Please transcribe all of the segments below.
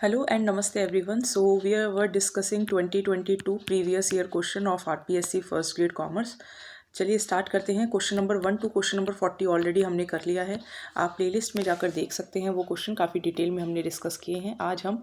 Hello and namaste everyone. So were discussing 2022 previous year question of RPSC first grade commerce. चलिए start करते हैं। Question number 1 to question number 40 already हमने कर लिया है। आप प्लेलिस्ट में जाकर देख सकते हैं, वो क्वेश्चन काफ़ी डिटेल में हमने डिस्कस किए हैं। आज हम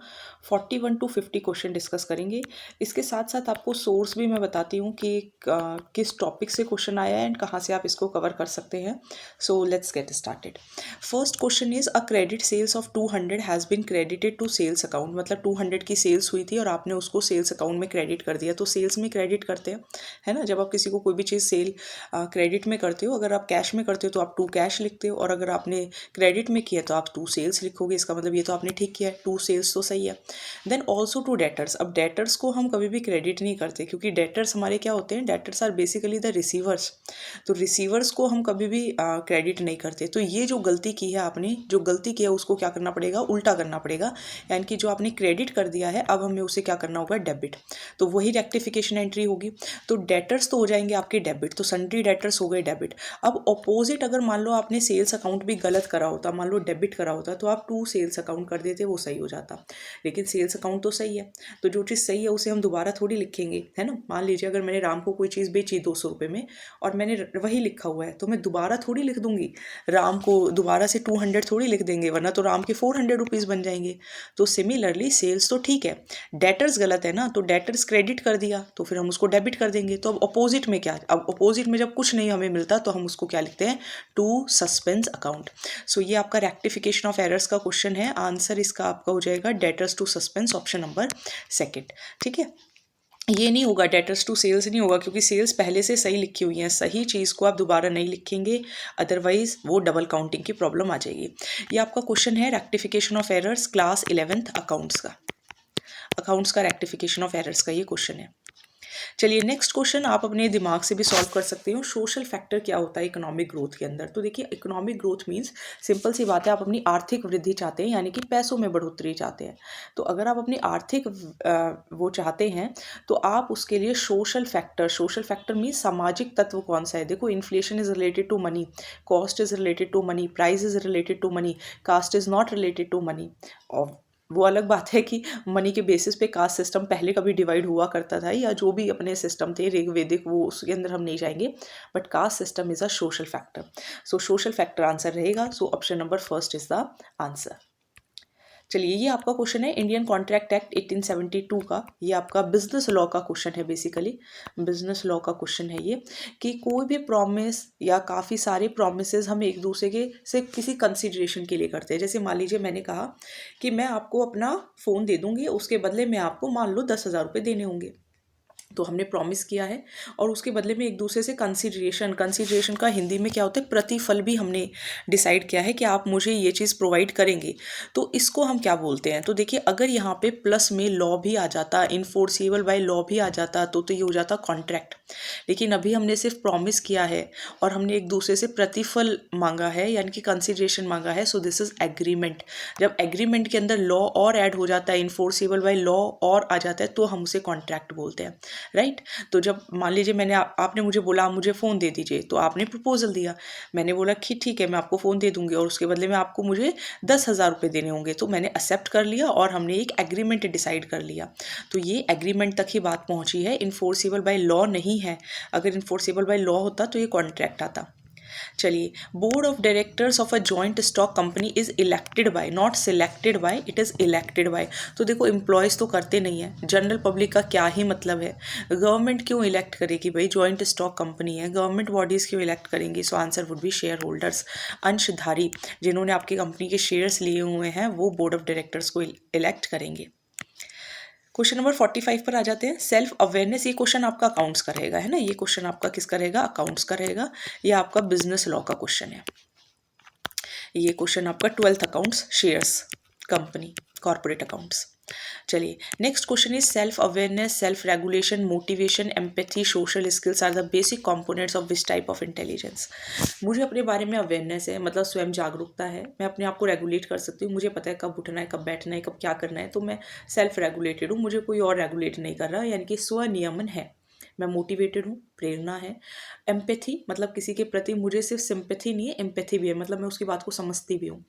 41 टू 50 क्वेश्चन डिस्कस करेंगे। इसके साथ साथ आपको सोर्स भी मैं बताती हूँ कि किस टॉपिक से क्वेश्चन आया है एंड कहाँ से आप इसको कवर कर सकते हैं। So let's get started. First question is a credit sales of 200 has been credited to sales account. मतलब 200 की सेल्स हुई थी और आपने उसको सेल्स अकाउंट में क्रेडिट कर दिया। तो सेल्स में क्रेडिट करते हैं, है ना। जब आप किसी को कोई भी चीज़ सेल क्रेडिट में करते हो, अगर आप कैश में करते हो तो आप टू कैश लिखते हो, और अगर आपने क्रेडिट में किया तो आप टू सेल्स लिखोगे। इसका मतलब ये तो आपने ठीक किया है, टू सेल्स तो सही है। Then also to debtors. अब डेटर्स को हम कभी भी क्रेडिट नहीं करते, क्योंकि डेटर्स हमारे क्या होते हैं, debtors are basically the receivers. तो रिसीवर्स को हम कभी भी क्रेडिट नहीं करते। तो ये जो गलती की है आपने, जो गलती किया उसको क्या करना पड़ेगा, उल्टा करना पड़ेगा। यानी कि जो आपने क्रेडिट कर दिया है अब हमें उसे क्या करना होगा, डेबिट। तो वही रेक्टिफिकेशन एंट्री होगी। तो डेटर्स तो हो जाएंगे आपके डेबिट, तो सन्ड्री डेटर्स हो गए डेबिट। अब ऑपोजिट, अगर मान लो आपने सेल्स अकाउंट भी गलत करा होता, मान लो डेबिट करा होता, तो आप टू सेल्स अकाउंट कर देते, वो सही हो जाता। लेकिन सेल्स अकाउंट तो सही है, तो जो चीज़ सही है उसे हम दोबारा थोड़ी लिखेंगे, है ना। मान लीजिए अगर मैंने राम को कोई चीज़ बेची 200 रुपये में और मैंने वही लिखा हुआ है, तो मैं दोबारा थोड़ी लिख दूंगी राम को, दोबारा से 200 थोड़ी लिख देंगे, वरना तो राम के 400 रुपीज़ बन जाएंगे। तो सिमिलरली सेल्स तो ठीक है, डेटर्स गलत है ना, तो डेटर्स क्रेडिट कर दिया तो फिर हम उसको डेबिट कर देंगे। तो अब अपोजिट में क्या, अब अपोजिट में जब कुछ नहीं हमें मिलता तो हम उसको क्या लिखते हैं, टू सस्पेंस अकाउंट। सो ये आपका रेक्टिफिकेशन ऑफ एरर्स का क्वेश्चन है। आंसर इसका आपका हो जाएगा debtors to suspense, option number second. ठीक है, ये नहीं होगा, डेटर्स टू सेल्स नहीं होगा, क्योंकि सेल्स पहले से सही लिखी हुई है। सही चीज़ को आप दोबारा नहीं लिखेंगे, अदरवाइज वो डबल काउंटिंग की प्रॉब्लम आ जाएगी। ये आपका क्वेश्चन है rectification of errors, class 11th accounts का रेक्टिफिकेशन ऑफ एरर्स का ये क्वेश्चन है। चलिए नेक्स्ट क्वेश्चन आप अपने दिमाग से भी सॉल्व कर सकते हो। सोशल फैक्टर क्या होता है इकोनॉमिक ग्रोथ के अंदर। तो देखिए, इकोनॉमिक ग्रोथ मीन्स सिंपल सी बात है, आप अपनी आर्थिक वृद्धि चाहते हैं, यानी कि पैसों में बढ़ोतरी चाहते हैं। तो अगर आप अपनी आर्थिक वो चाहते हैं तो आप उसके लिए सोशल फैक्टर मीन्स सामाजिक तत्व कौन सा है। देखो, inflation is related to money, cost is related to money, price is related to money, caste is not related to money. और वो अलग बात है कि मनी के बेसिस पे कास्ट सिस्टम पहले कभी डिवाइड हुआ करता था, या जो भी अपने सिस्टम थे ऋग वैदिक, वो उसके अंदर हम नहीं जाएंगे, but caste system is a social factor. So social factor answer रहेगा। So option number first is the answer. चलिए, ये आपका क्वेश्चन है इंडियन कॉन्ट्रैक्ट एक्ट 1872 का। ये आपका बिजनेस लॉ का क्वेश्चन है, बेसिकली बिजनेस लॉ का क्वेश्चन है ये, कि कोई भी प्रॉमिस या काफ़ी सारे प्रोमिसेस हम एक दूसरे के से किसी कंसिडरेशन के लिए करते हैं। जैसे मान लीजिए मैंने कहा कि मैं आपको अपना फ़ोन दे दूंगी, उसके बदले में आपको मान लो 10,000 रुपये देने होंगे। तो हमने प्रॉमिस किया है और उसके बदले में एक दूसरे से कंसिडरेशन का हिंदी में क्या होता है, प्रतिफल भी हमने डिसाइड किया है कि आप मुझे ये चीज़ प्रोवाइड करेंगे। तो इसको हम क्या बोलते हैं, तो देखिए, अगर यहाँ पे प्लस में लॉ भी आ जाता, इन्फोर्सेबल बाय लॉ भी आ जाता, तो ये हो जाता कॉन्ट्रैक्ट। लेकिन अभी हमने सिर्फ प्रॉमिस किया है और हमने एक दूसरे से प्रतिफल मांगा है, यानी कि कंसिडरेशन मांगा है। So this is agreement. जब एग्रीमेंट के अंदर लॉ और ऐड हो जाता है, इन्फोर्सेबल बाय लॉ और आ जाता है, तो हम उसे कॉन्ट्रैक्ट बोलते हैं, राइट। तो जब मान लीजिए मैंने आपने मुझे बोला आप मुझे फ़ोन दे दीजिए, तो आपने प्रपोजल दिया, मैंने बोला कि ठीक है मैं आपको फ़ोन दे दूंगी और उसके बदले में आपको मुझे 10,000 रुपये देने होंगे। तो मैंने एक्सेप्ट कर लिया और हमने एक एग्रीमेंट डिसाइड कर लिया। तो ये एग्रीमेंट तक ही बात पहुंची है, इन्फोर्सेबल बाय लॉ नहीं है। अगर इन्फोर्सेबल बाय लॉ होता तो ये कॉन्ट्रैक्ट आता। चलिए, board of directors of a joint stock company is elected by, not selected by, it is elected by. तो देखो, एम्प्लॉयज़ तो करते नहीं है, जनरल पब्लिक का क्या ही मतलब है। गवर्नमेंट क्यों इलेक्ट करेगी भाई, जॉइंट स्टॉक कंपनी है, गवर्नमेंट बॉडीज़ क्यों इलेक्ट करेंगी। So answer would be share holders, अंशधारी जिन्होंने आपकी कंपनी के शेयर्स लिए हुए हैं, वो बोर्ड ऑफ डायरेक्टर्स को इलेक्ट करेंगे। क्वेश्चन नंबर 45 पर आ जाते हैं। सेल्फ अवेयरनेस, ये क्वेश्चन आपका अकाउंट्स का रहेगा, है ना। ये क्वेश्चन आपका किसका रहेगा, अकाउंट्स का रहेगा। ये आपका बिजनेस लॉ का क्वेश्चन है। ये क्वेश्चन आपका 12th accounts, shares, company, corporate accounts. चलिए, next question is self awareness, self regulation, motivation, empathy, social skills are the basic components of which type of intelligence. मुझे अपने बारे में अवेयरनेस है, मतलब स्वयं जागरूकता है, मैं अपने आप को रेगुलेट कर सकती हूँ, मुझे पता है कब उठना है, कब बैठना है, कब क्या करना है, तो मैं सेल्फ रेगुलेटेड हूँ, मुझे कोई और रेगुलेट नहीं कर रहा, यानी कि स्वनियमन है मैं मोटिवेटेड हूँ, प्रेरणा है। एम्पैथी मतलब किसी के प्रति मुझे सिर्फ सिंपैथी नहीं है, एम्पैथी भी है, मतलब मैं उसकी बात को समझती भी हूँ।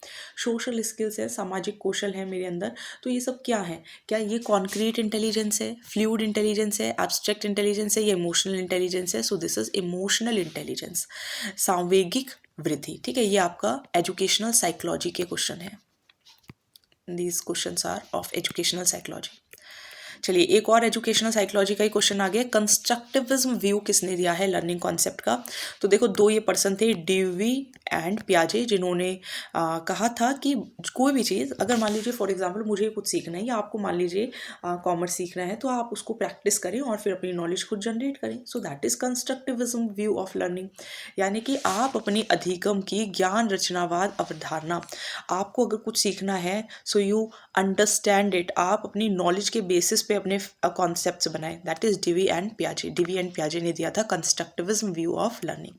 सोशल स्किल्स है, सामाजिक कौशल है मेरे अंदर। तो ये सब क्या है? क्या ये कॉन्क्रीट इंटेलिजेंस है, फ्लूइड इंटेलिजेंस है, एब्स्ट्रैक्ट इंटेलिजेंस है, या इमोशनल इंटेलिजेंस है? So this is emotional intelligence, सांवेगिक वृद्धि। ठीक है, ये आपका एजुकेशनल साइकोलॉजी के क्वेश्चन है। These questions are of educational psychology. चलिए एक और एजुकेशनल साइकोलॉजी का ही क्वेश्चन आ गया। कंस्ट्रक्टिविज्म व्यू किसने दिया है लर्निंग कॉन्सेप्ट का? तो देखो दो ये पर्सन थे, डेवी एंड पियाजे, जिन्होंने कहा था कि कोई भी चीज़, अगर मान लीजिए फॉर एग्जांपल मुझे कुछ सीखना है या आपको मान लीजिए कॉमर्स सीखना है, तो आप उसको प्रैक्टिस करें और फिर अपनी नॉलेज खुद जनरेट करें। So that is constructivism view of learning, यानी कि आप अपनी अधिगम की ज्ञान रचनावाद अवधारणा, आपको अगर कुछ सीखना है सो यू अंडरस्टैंड इट, आप अपनी नॉलेज के बेसिस पे अपने कॉन्सेप्ट्स बनाएं। दैट इज डिवी एंड पियाजे। डिवी एंड पियाजे ने दिया था constructivism view of learning.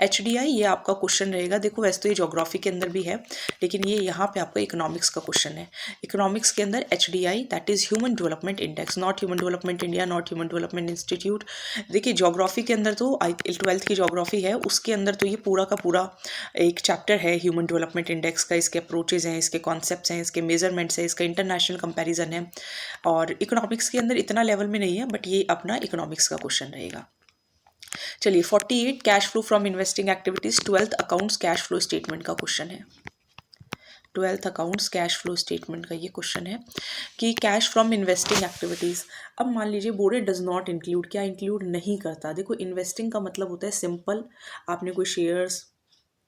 HDI ये आपका क्वेश्चन रहेगा। देखो वैसे तो ये ज्योग्राफी के अंदर भी है, लेकिन ये यहाँ पे आपका इकोनॉमिक्स का क्वेश्चन है। इकोनॉमिक्स के अंदर HDI that is human development index, not human development India, not human development institute. देखिए ज्योग्राफी के अंदर तो 12th की ज्योग्राफी है, उसके अंदर तो ये पूरा का पूरा एक चैप्टर है ह्यूमन डेवलपमेंट इंडेक्स का। इसके अप्रोचेज हैं, इसके कॉन्सेप्ट्स हैं, इसके मेजरमेंट्स हैं, इसका इंटरनेशनल कंपैरिजन है। और इकोनॉमिक्स के अंदर इतना लेवल में नहीं है, बट ये अपना इकोनॉमिक्स का क्वेश्चन रहेगा। चलिए 48 cash flow from investing activities 12th accounts cash flow statement का क्वेश्चन है। 12th accounts cash flow statement का ये क्वेश्चन है कि कैश फ्रॉम इन्वेस्टिंग एक्टिविटीज़। अब मान लीजिए बोर्ड डज नॉट इंक्लूड, क्या इंक्लूड नहीं करता? देखो इन्वेस्टिंग का मतलब होता है सिंपल, आपने कोई शेयर्स,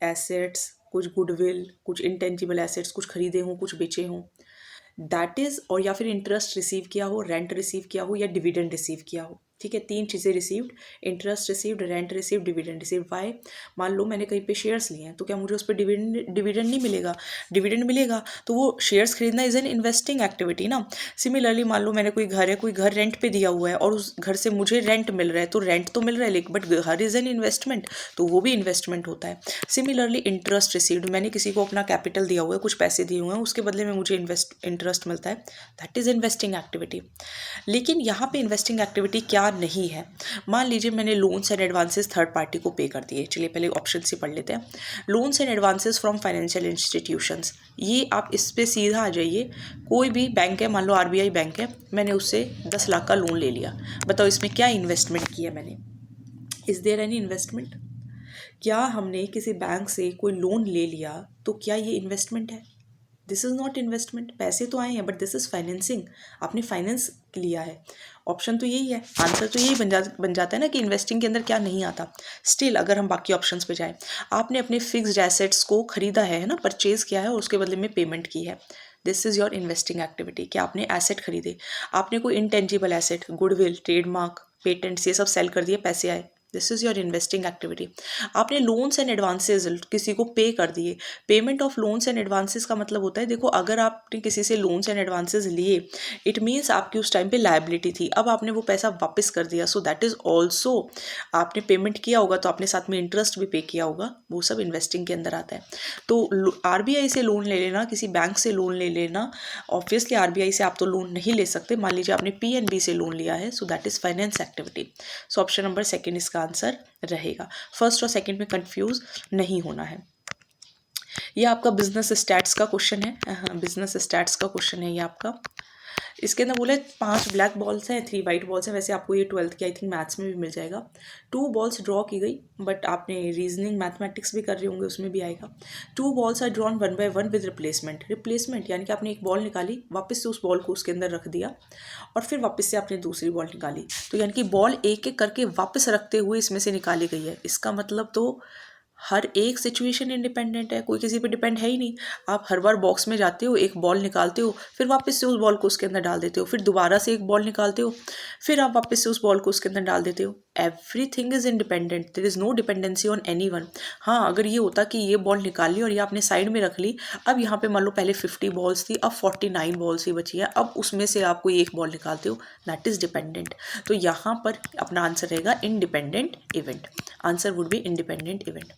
एसेट्स, कुछ गुडविल, कुछ इंटेंजिबल एसेट्स, कुछ खरीदे हों, कुछ बेचे हों, दैट इज़, और या फिर इंटरेस्ट रिसीव किया हो, रेंट रिसीव किया हो, या डिविडेंड रिसीव किया हो। ठीक है, तीन चीज़ें received, interest received, rent received, dividend received. Why? मान लो मैंने कहीं पे शेयर्स लिए हैं, तो क्या मुझे उस पर डिविडेंड नहीं मिलेगा? डिविडेंड मिलेगा, तो वो शेयर्स खरीदना इज एन इन्वेस्टिंग एक्टिविटी ना। सिमिलरली मान लो मैंने कोई घर है, कोई घर रेंट पे दिया हुआ है और उस घर से मुझे रेंट मिल रहा है, तो रेंट तो मिल रहा है लेकिन बट घर इज एन इन्वेस्टमेंट, तो वो भी इन्वेस्टमेंट होता है। सिमिलरली इंटरेस्ट रिसीव्ड, मैंने किसी को अपना कैपिटल दिया हुआ है, कुछ पैसे दिए हुए हैं, उसके बदले में मुझे इंटरेस्ट मिलता है, दैट इज इन्वेस्टिंग एक्टिविटी। लेकिन यहाँ पे इन्वेस्टिंग एक्टिविटी क्या नहीं है? मान लीजिए मैंने loans and advances third party को पे कर दिए। चलिए पहले ऑप्शन से पढ़ लेते हैं। Loans and advances from financial institutions, ये आप इस पे सीधा आ जाइए। कोई भी बैंक है, मान लो RBI बैंक है, मैंने उससे 10 लाख का लोन ले लिया। बताओ इसमें क्या इन्वेस्टमेंट किया मैंने? Is there any investment? क्या हमने किसी बैंक से कोई लोन ले लिया तो क्या ये इन्वेस्टमेंट है? This is not investment. पैसे तो आए हैं बट दिस इज़ फाइनेंसिंग, आपने फाइनेंस लिया है। ऑप्शन तो यही है, आंसर तो यही बन जाता है ना कि इन्वेस्टिंग के अंदर क्या नहीं आता। स्टिल अगर हम बाकी ऑप्शंस पे जाएं, आपने अपने फिक्स्ड एसेट्स को खरीदा है ना, परचेज किया है और उसके बदले में पेमेंट की है, this is your investing activity. क्या आपने एसेट खरीदे, आपने कोई intangible asset, goodwill, trademark, patents, ये सब सेल कर दिए, पैसे आए, this is your investing activity. आपने लोन्स एंड एडवांसेस किसी को पे कर दिए। Payment of loans and advances का मतलब होता है, देखो अगर आपने किसी से लोन्स एंड एडवांसेस लिए, इट मीन्स आपकी उस टाइम पे लायबिलिटी थी, अब आपने वो पैसा वापस कर दिया, सो दैट इज ऑल्सो, आपने पेमेंट किया होगा तो आपने साथ में इंटरेस्ट भी पे किया होगा, वो सब इन्वेस्टिंग के अंदर आता है। तो RBI से लोन ले लेना, किसी बैंक से लोन ले लेना, ऑब्वियसली RBI से आप तो लोन नहीं ले सकते। मान लीजिए आपने PNB से लोन लिया है, so that is finance activity. So option number second इसका आंसर रहेगा। फर्स्ट और सेकंड में कंफ्यूज नहीं होना है। ये आपका बिजनेस स्टैट्स का क्वेश्चन है, बिजनेस स्टैट्स का क्वेश्चन है ये आपका। इसके अंदर बोले 5 ब्लैक बॉल्स हैं, 3 वाइट बॉल्स हैं। वैसे आपको ये 12th की आई थिंक मैथ्स में भी मिल जाएगा। 2 बॉल्स ड्रॉ की गई, बट आपने रीजनिंग मैथमेटिक्स भी कर रहे होंगे, उसमें भी आएगा। 2 balls are drawn 1 by 1 with replacement. Replacement यानी कि आपने एक बॉल निकाली, वापस से उस बॉल को उसके अंदर रख दिया और फिर वापस से आपने दूसरी बॉल निकाली, तो यानी कि बॉल एक एक करके वापस रखते हुए इसमें से निकाली गई है। इसका मतलब तो हर एक सिचुएशन इंडिपेंडेंट है, कोई किसी पे डिपेंड है ही नहीं। आप हर बार बॉक्स में जाते हो, एक बॉल निकालते हो, फिर वापस से उस बॉल को उसके अंदर डाल देते हो, फिर दोबारा से एक बॉल निकालते हो, फिर आप वापस से उस बॉल को उसके अंदर डाल देते हो। Everything is independent, there is no dependency on anyone. हाँ, अगर ये होता कि ये बॉल निकाल ली और ये आपने साइड में रख ली, अब यहाँ पे मान लो पहले 50 बॉल्स थी, अब 49 बॉल्स ही बची है, अब उसमें से आप कोई एक बॉल निकालते हो, दैट इज डिपेंडेंट। तो यहाँ पर अपना आंसर रहेगा independent event. Answer would be independent event.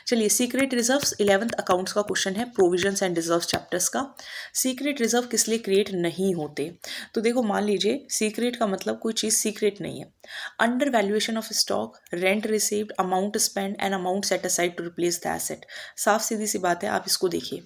चलिए सीक्रेट रिजर्व्स 11th अकाउंट्स का क्वेश्चन है, प्रोविजंस एंड रिजर्व्स चैप्टर्स का। सीक्रेट रिजर्व किस लिए क्रिएट नहीं होते? तो देखो मान लीजिए सीक्रेट का मतलब कोई चीज़ सीक्रेट नहीं है। Under valuation of stock, rent received, amount spend and amount set aside to replace the asset. साफ सीधी सी बात है, आप इसको देखिए।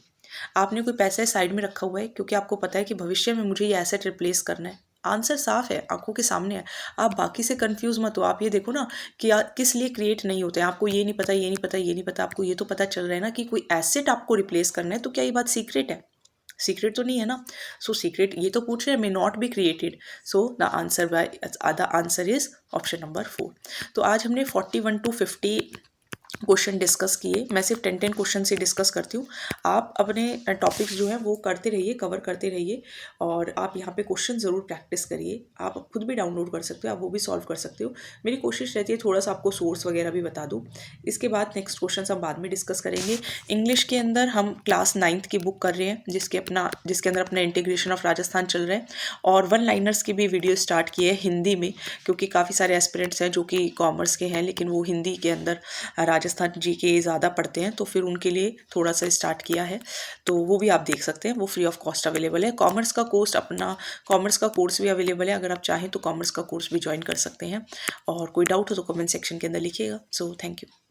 आपने कोई पैसा साइड में रखा हुआ है क्योंकि आपको पता है कि भविष्य में मुझे ये एसेट रिप्लेस करना है। आंसर साफ है, आंखों के सामने है। आप बाकी से कंफ्यूज मत हो, आप ये देखो ना कि किस लिए क्रिएट नहीं होते हैं। आपको ये नहीं पता, ये नहीं पता, ये नहीं पता, आपको ये तो पता चल रहा है ना कि कोई एसेट आपको रिप्लेस करना है, तो क्या ये बात सीक्रेट है? सीक्रेट तो नहीं है ना। सो सीक्रेट ये तो पूछ रहे हैं, may not be created. So the answer is option number 4। तो आज हमने 41 to 50 क्वेश्चन डिस्कस किए। मैं सिर्फ 10 क्वेश्चन से डिस्कस करती हूँ। आप अपने टॉपिक्स जो है वो करते रहिए, कवर करते रहिए, और आप यहाँ पे क्वेश्चन ज़रूर प्रैक्टिस करिए। आप खुद भी डाउनलोड कर सकते हो, आप वो भी सॉल्व कर सकते हो। मेरी कोशिश रहती है थोड़ा सा आपको सोर्स वगैरह भी बता दूँ। इसके बाद नेक्स्ट क्वेश्चन हम बाद में डिस्कस करेंगे। इंग्लिश के अंदर हम क्लास 9th की बुक कर रहे हैं, जिसके अंदर अपना इंटीग्रेशन ऑफ राजस्थान चल रहा है, और 1 लाइनर्स की भी वीडियो स्टार्ट की है हिंदी में, क्योंकि काफ़ी सारे एस्पिरेंट्स हैं जो कि कॉमर्स के हैं लेकिन वो हिंदी के अंदर राजस्थान जी के ज़्यादा पढ़ते हैं, तो फिर उनके लिए थोड़ा सा स्टार्ट किया है। तो वो भी आप देख सकते हैं, वो फ्री ऑफ कॉस्ट अवेलेबल है। कॉमर्स का कोर्स भी अवेलेबल है, अगर आप चाहें तो कॉमर्स का कोर्स भी ज्वाइन कर सकते हैं। और कोई डाउट हो तो कमेंट सेक्शन के अंदर लिखिएगा। So thank you.